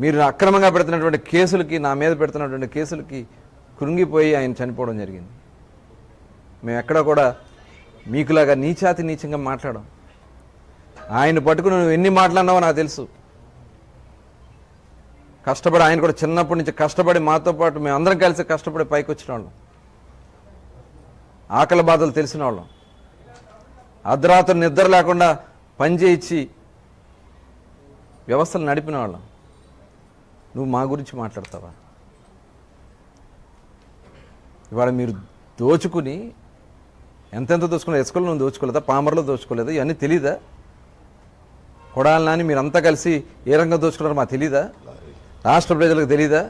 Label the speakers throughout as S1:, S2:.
S1: మీరు అక్రమంగా పెడుతున్నటువంటి కేసులకి, నా మీద పెడుతున్నటువంటి కేసులకి కృంగిపోయి ఆయన చనిపోవడం జరిగింది. మేము ఎక్కడ కూడా మీకులాగా నీచాతి నీచంగా మాట్లాడాం. ఆయన పట్టుకుని నువ్వు ఎన్ని మాట్లాడినావో నాకు తెలుసు. కష్టపడి ఆయన కూడా చిన్నప్పటి నుంచి కష్టపడి మాతో పాటు మేము అందరం కలిసి కష్టపడి పైకి వచ్చిన వాళ్ళం. ఆకలి బాధలు తెలిసిన వాళ్ళం. అర్ధరాత్రి నిద్ర లేకుండా పనిచేయించి వ్యవస్థలు నడిపిన వాళ్ళం. నువ్వు మా గురించి మాట్లాడతావా? ఇవాళ మీరు దోచుకుని ఎంతెంత దోచుకున్నా, ఇసుకలు నువ్వు దోచుకోలేదా, పామర్లో దోచుకోలేదా, ఇవన్నీ తెలీదా? కొడాలని మీరంతా కలిసి ఏ రంగం దోచుకున్నారో మాకు తెలీదా? రాష్ట్ర ప్రజలకు తెలీదా?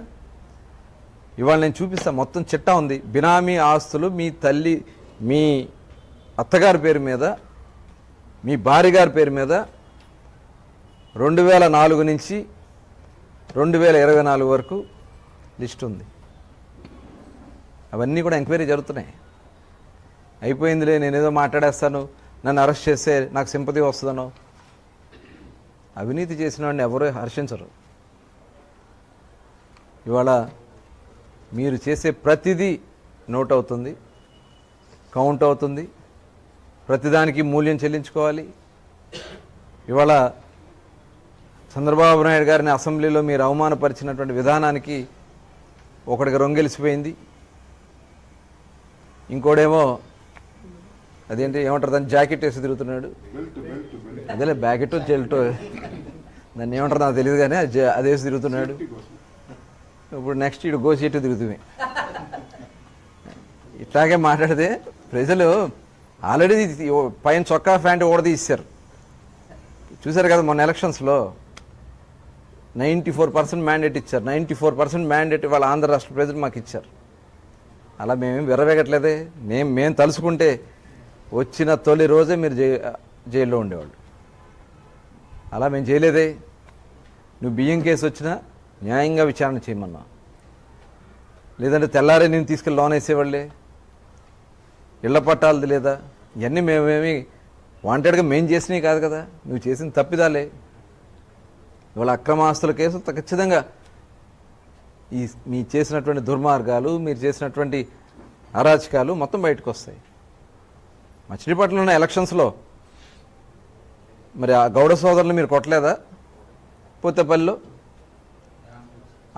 S1: ఇవాళ నేను చూపిస్తా, మొత్తం చిట్టా ఉంది. బినామీ ఆస్తులు మీ తల్లి, మీ అత్తగారి పేరు మీద, మీ భార్య గారి పేరు మీద 2004 నుంచి 2024 వరకు లిస్ట్ ఉంది. అవన్నీ కూడా ఎంక్వైరీ జరుగుతున్నాయి. అయిపోయిందిలే, నేనేదో మాట్లాడేస్తాను, నన్ను అరెస్ట్ చేస్తే నాకు సింపతి వస్తుందనో. అవినీతి చేసిన వాడిని ఎవరూ హర్షించరు. ఇవాళ మీరు చేసే ప్రతిదీ నోట్ అవుతుంది, కౌంట్ అవుతుంది, ప్రతిదానికి మూల్యం చెల్లించుకోవాలి. ఇవాళ చంద్రబాబు నాయుడు గారిని అసెంబ్లీలో మీరు అవమానపరిచినటువంటి విధానానికి ఒకడికి రొంగెలిసిపోయింది. ఇంకోడేమో అదేంటి ఏమంటారు, దాన్ని జాకెట్ వేసి తిరుగుతున్నాడు. అదేలే బ్యాకెట్ చెల్టో దాన్ని ఏమంటారు నాకు తెలియదు, కానీ అది వేసి తిరుగుతున్నాడు. ఇప్పుడు నెక్స్ట్ ఇటు గోసిట్టు తిరుగుతుంది. ఇట్లాగే మాట్లాడితే ప్రజలు ఆల్రెడీ పైన చొక్కా ప్యాంటు ఓడదీశారు. చూశారు కదా మొన్న ఎలక్షన్స్లో 94% మ్యాండేట్ ఇచ్చారు. 94% మ్యాండేట్ వాళ్ళ ఆంధ్ర రాష్ట్ర ప్రజలు మాకు ఇచ్చారు. అలా మేమేం విర్రవేగట్లేదే. మేము తలుసుకుంటే వచ్చిన తొలి రోజే మీరు జైల్లో ఉండేవాళ్ళు. అలా మేము చేయలేదే. నువ్వు బియ్యం కేసు వచ్చినా న్యాయంగా విచారణ చేయమన్నా, లేదంటే తెల్లారే నేను తీసుకెళ్ళి లోన్ వేసేవాళ్ళే. ఇళ్ల పట్టాలది లేదా, ఇవన్నీ మేమేమి వాంటెడ్గా మేము చేసినవి కాదు కదా, నువ్వు చేసిన తప్పిదాలే. ఇవాళ అక్రమాస్తుల కేసులు ఖచ్చితంగా మీ చేసినటువంటి దుర్మార్గాలు, మీరు చేసినటువంటి అరాచకాలు మొత్తం బయటకు వస్తాయి. మచిలీపట్నంలో ఉన్న ఎలక్షన్స్లో మరి ఆ గౌడ సోదరులు మీరు కొట్టలేదా? పోతేపల్లిలో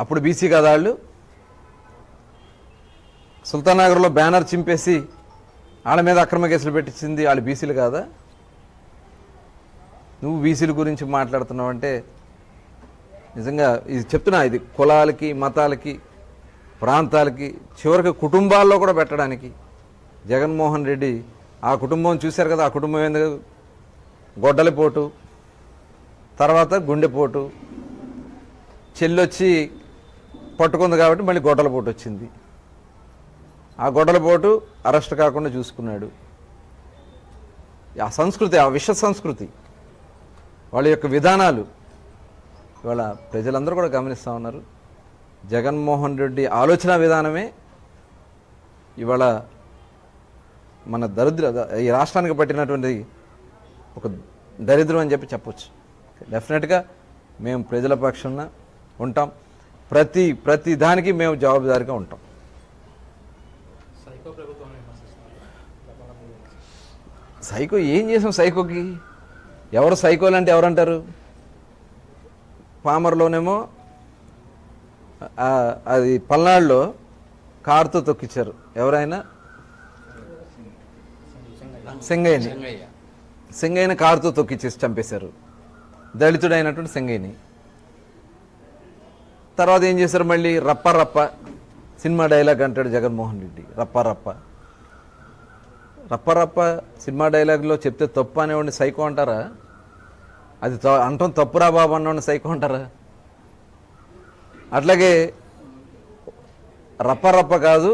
S1: అప్పుడు బీసీ కదా వాళ్ళు. సుల్తానగర్లో బ్యానర్ చింపేసి వాళ్ళ మీద అక్రమ కేసులు పెట్టించింది వాళ్ళు బీసీలు కాదా? నువ్వు బీసీల గురించి మాట్లాడుతున్నావంటే నిజంగా ఇది చెప్తున్నా, ఇది కులాలకి, మతాలకి, ప్రాంతాలకి, చివరికి కుటుంబాల్లో కూడా పెట్టడానికి జగన్మోహన్ రెడ్డి ఆ కుటుంబం చూశారు కదా. ఆ కుటుంబం ఏంది, గొడ్డలిపోటు, తర్వాత గుండెపోటు, చెల్లొచ్చి పట్టుకుంది కాబట్టి మళ్ళీ గొడ్డలపోటు వచ్చింది. ఆ గొడ్డలపోటు అరెస్ట్ కాకుండా చూసుకున్నాడు. ఆ సంస్కృతి, ఆ విష సంస్కృతి, వాళ్ళ యొక్క విధానాలు ఇవాళ ప్రజలందరూ కూడా గమనిస్తూ ఉన్నారు. జగన్మోహన్ రెడ్డి ఆలోచన విధానమే ఇవాళ మన ఈ రాష్ట్రానికి పట్టినటువంటి ఒక దరిద్రం అని చెప్పొచ్చు. డెఫినెట్గా మేము ప్రజల పక్షాన ఉంటాం. ప్రతి దానికి మేము జవాబుదారీగా ఉంటాం. సైకో ఏం చేసాం? సైకోకి ఎవరు సైకోలు అంటే ఎవరంటారు? పామర్లోనేమో అది పల్నాడులో కారుతో తొక్కిచ్చారు. ఎవరైనా సింగయ్యని కారుతో తొక్కిచ్చేసి చంపేశారు. దళితుడైనటువంటి సింగయ్యని. తర్వాత ఏం చేశారు? మళ్ళీ రప్ప రప్ప సినిమా డైలాగ్ అంటాడు జగన్మోహన్ రెడ్డి. రప్ప రప్ప రప్ప రప్ప సినిమా డైలాగ్లో చెప్తే తప్పు అనేవాడిని సైకో అంటారా? అది అంటాం తప్పురా బాబు అన్నవాడిని సైకో అంటారా? అట్లాగే రప్ప రప్ప కాదు,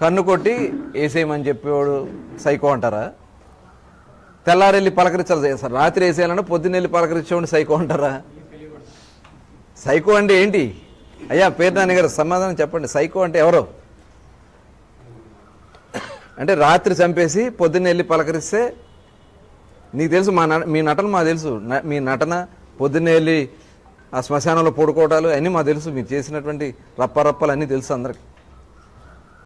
S1: కన్ను కొట్టి వేసేయమని చెప్పేవాడు సైకో అంటారా? తెల్లారెళ్ళి పలకరించాలి, రాత్రి వేసేయాలన్నా పొద్దున్నెళ్ళి పలకరించేవాడిని సైకో అంటారా? సైకో అంటే ఏంటి? అయ్యా పేరు నాని గారు సమాధానం చెప్పండి. సైకో అంటే ఎవరో? అంటే రాత్రి చంపేసి పొద్దున్న వెళ్ళి పలకరిస్తే నీకు తెలుసు. మీ నటన మాకు తెలుసు. మీ నటన పొద్దున్న వెళ్ళి ఆ శ్మశానంలో పడుకోవటాలు అన్నీ మాకు తెలుసు. మీరు చేసినటువంటి రప్పరప్పలు అన్నీ తెలుసు అందరికి.